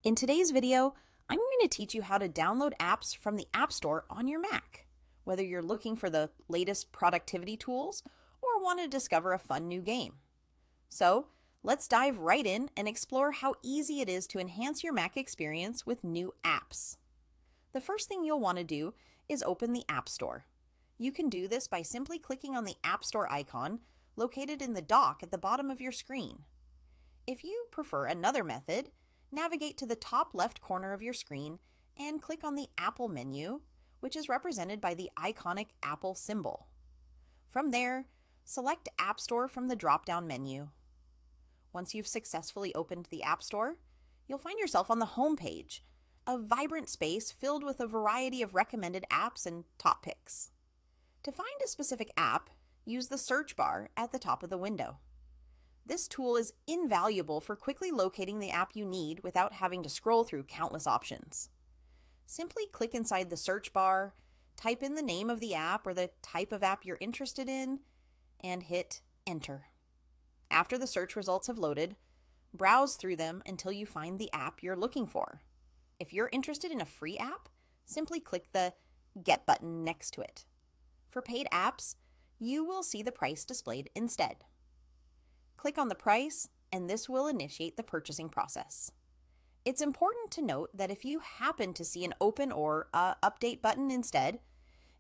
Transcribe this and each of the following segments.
In today's video, I'm going to teach you how to download apps from the App Store on your Mac, whether you're looking for the latest productivity tools or want to discover a fun new game. So, let's dive right in and explore how easy it is to enhance your Mac experience with new apps. The first thing you'll want to do is open the App Store. You can do this by simply clicking on the App Store icon located in the dock at the bottom of your screen. If you prefer another method, navigate to the top left corner of your screen and click on the Apple menu, which is represented by the iconic Apple symbol. From there, select App Store from the drop-down menu. Once you've successfully opened the App Store, you'll find yourself on the home page, a vibrant space filled with a variety of recommended apps and top picks. To find a specific app, use the search bar at the top of the window. This tool is invaluable for quickly locating the app you need without having to scroll through countless options. Simply click inside the search bar, type in the name of the app or the type of app you're interested in, and hit Enter. After the search results have loaded, browse through them until you find the app you're looking for. If you're interested in a free app, simply click the Get button next to it. For paid apps, you will see the price displayed instead. Click on the price, and this will initiate the purchasing process. It's important to note that if you happen to see an open or update button instead,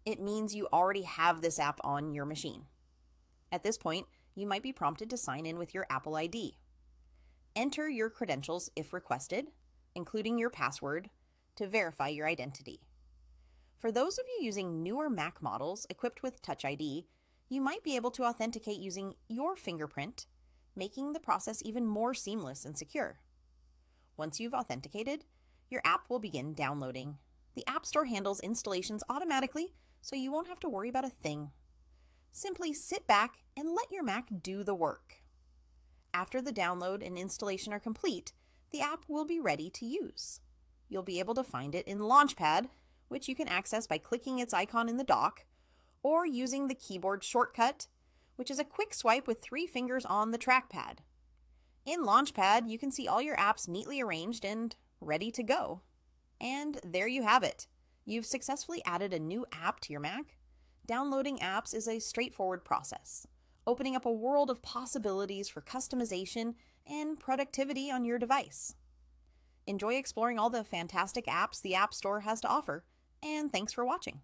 it means you already have this app on your machine. At this point, you might be prompted to sign in with your Apple ID. Enter your credentials if requested, including your password, to verify your identity. For those of you using newer Mac models equipped with Touch ID, you might be able to authenticate using your fingerprint, making the process even more seamless and secure. Once you've authenticated, your app will begin downloading. The App Store handles installations automatically, so you won't have to worry about a thing. Simply sit back and let your Mac do the work. After the download and installation are complete, the app will be ready to use. You'll be able to find it in Launchpad, which you can access by clicking its icon in the dock, or using the keyboard shortcut, which is a quick swipe with 3 fingers on the trackpad. In Launchpad, you can see all your apps neatly arranged and ready to go. And there you have it. You've successfully added a new app to your Mac. Downloading apps is a straightforward process, opening up a world of possibilities for customization and productivity on your device. Enjoy exploring all the fantastic apps the App Store has to offer, and thanks for watching.